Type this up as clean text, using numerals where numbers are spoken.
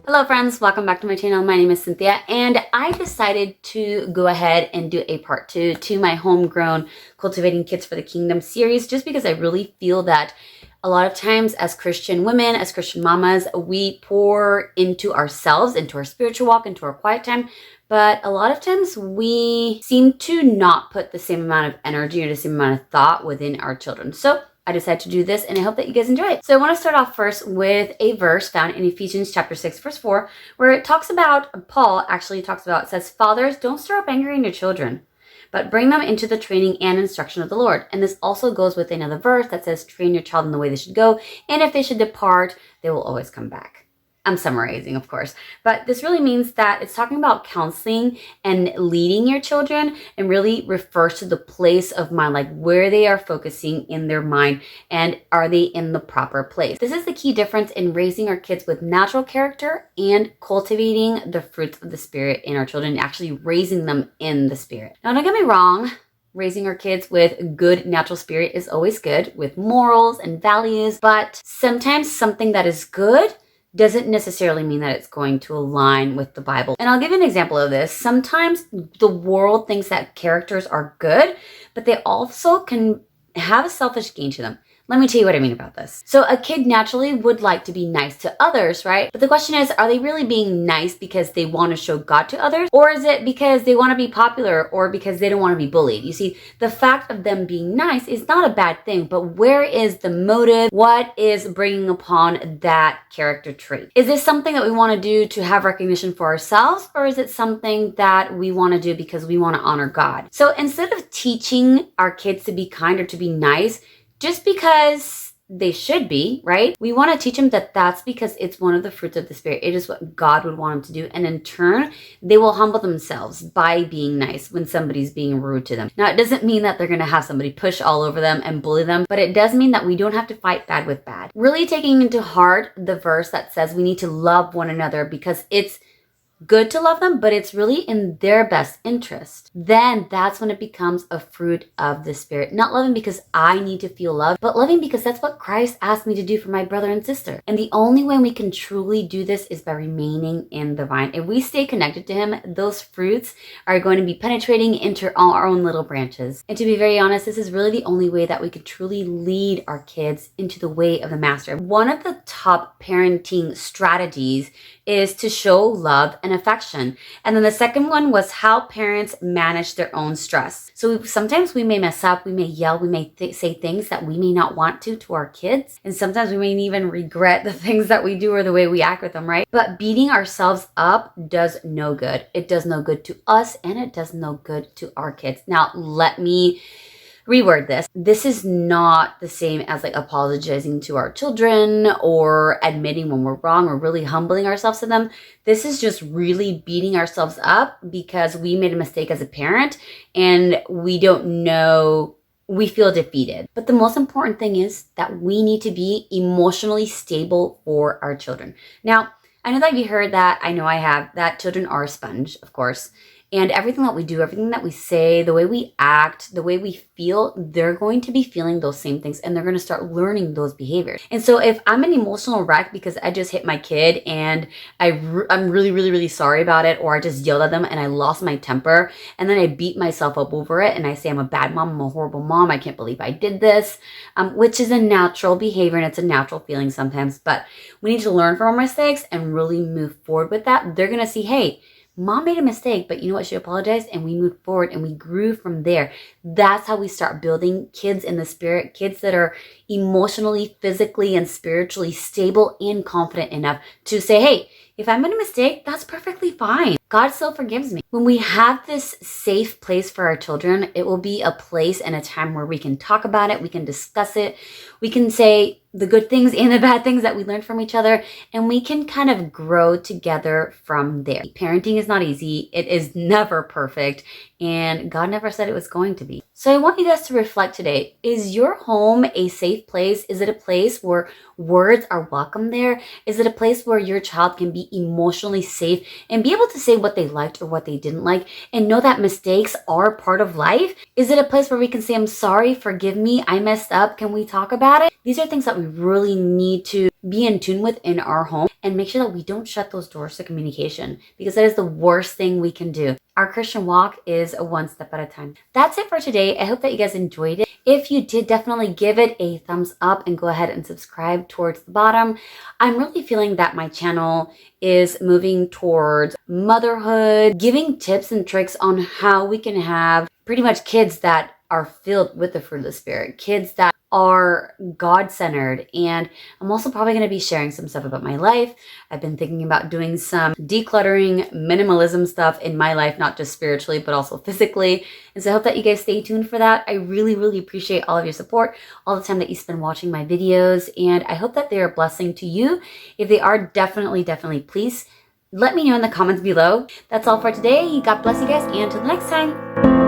Hello friends, welcome back to my channel. My name is Cynthia and I decided to go ahead and do a part 2 to my Homegrown Cultivating Kids for the Kingdom series, just because I really feel that a lot of times as Christian women, as Christian mamas, we pour into ourselves, into our spiritual walk, into our quiet time, but a lot of times we seem to not put the same amount of energy or the same amount of thought within our children. So I decided to do this and I hope that you guys enjoy it. So I want to start off first with a verse found in Ephesians chapter 6, verse 4, where it talks about, Paul actually talks about, it says, "Fathers, don't stir up anger in your children, but bring them into the training and instruction of the Lord." And this also goes with another verse that says, "Train your child in the way they should go, and if they should depart, they will always come back." I'm summarizing, of course, but this really means that it's talking about counseling and leading your children, and really refers to the place of mind, like where they are focusing in their mind and are they in the proper place. This is the key difference in raising our kids with natural character and cultivating the fruits of the Spirit in our children, actually raising them in the Spirit. Now, don't get me wrong. Raising our kids with good natural spirit is always good, with morals and values, but sometimes something that is good doesn't necessarily mean that it's going to align with the Bible. And I'll give you an example of this. Sometimes the world thinks that characters are good, but they also can have a selfish gain to them. Let me tell you what I mean about this. So a kid naturally would like to be nice to others, right? But the question is, are they really being nice because they want to show God to others? Or is it because they want to be popular or because they don't want to be bullied? You see, the fact of them being nice is not a bad thing, but where is the motive? What is bringing upon that character trait? Is this something that we want to do to have recognition for ourselves? Or is it something that we want to do because we want to honor God? So instead of teaching our kids to be kind or to be nice, just because they should be, right? We want to teach them that that's because it's one of the fruits of the Spirit. It is what God would want them to do. And in turn, they will humble themselves by being nice when somebody's being rude to them. Now, it doesn't mean that they're going to have somebody push all over them and bully them, but it does mean that we don't have to fight bad with bad. Really taking into heart the verse that says we need to love one another because it's good to love them, but it's really in their best interest. Then that's when it becomes a fruit of the Spirit. Not loving because I need to feel loved, but loving because that's what Christ asked me to do for my brother and sister. And the only way we can truly do this is by remaining in the vine. If we stay connected to Him, those fruits are going to be penetrating into our own little branches. And to be very honest, this is really the only way that we can truly lead our kids into the way of the Master. One of the top parenting strategies is to show love and affection. And then the second one was how parents manage their own stress. So sometimes we may mess up, we may yell, we may say things that we may not want to our kids. And sometimes we may even regret the things that we do or the way we act with them, right? But beating ourselves up does no good. It does no good to us and it does no good to our kids. Now, let me reword this. This is not the same as like apologizing to our children or admitting when we're wrong or really humbling ourselves to them. This is just really beating ourselves up because we made a mistake as a parent and we don't know, we feel defeated. But the most important thing is that we need to be emotionally stable for our children. Now, I know that you heard that, I know I have, that children are a sponge, of course. And everything that we do, everything that we say, the way we act, the way we feel, they're going to be feeling those same things and they're going to start learning those behaviors. And so if I'm an emotional wreck because I just hit my kid and I'm really sorry about it, or I just yelled at them and I lost my temper and then I beat myself up over it and I say I'm a bad mom, I'm a horrible mom, I can't believe I did this, which is a natural behavior and it's a natural feeling sometimes, but we need to learn from our mistakes and really move forward with that. They're going to see, hey, Mom made a mistake, but you know what? She apologized and we moved forward and we grew from there. That's how we start building kids in the Spirit, kids that are emotionally, physically, and spiritually stable and confident enough to say, hey, if I made a mistake, that's perfectly fine. God still forgives me. When we have this safe place for our children, it will be a place and a time where we can talk about it, we can discuss it, we can say the good things and the bad things that we learned from each other, and we can kind of grow together from there. Parenting is not easy. It is never perfect. and God never said it was going to be. So I want you guys to reflect today. Is your home a safe place? Is it a place where words are welcome there? Is it a place where your child can be emotionally safe and be able to say what they liked or what they didn't like and know that mistakes are part of life? Is it a place where we can say, I'm sorry, forgive me, I messed up, can we talk about it? These are things that we really need to be in tune with in our home and make sure that we don't shut those doors to communication, because that is the worst thing we can do. Our Christian walk is a one step at a time. That's it for today. I hope that you guys enjoyed it. If you did, definitely give it a thumbs up and go ahead and subscribe towards the bottom. I'm really feeling that my channel is moving towards motherhood, giving tips and tricks on how we can have pretty much kids that are filled with the fruit of the Spirit, kids that are God-centered. And I'm also probably going to be sharing some stuff about my life. I've been thinking about doing some decluttering, minimalism stuff in my life, not just spiritually, but also physically. And so I hope that you guys stay tuned for that. I really, really appreciate all of your support, all the time that you spend watching my videos. And I hope that they are a blessing to you. If they are, definitely, please let me know in the comments below. That's all for today. God bless you guys, and until next time.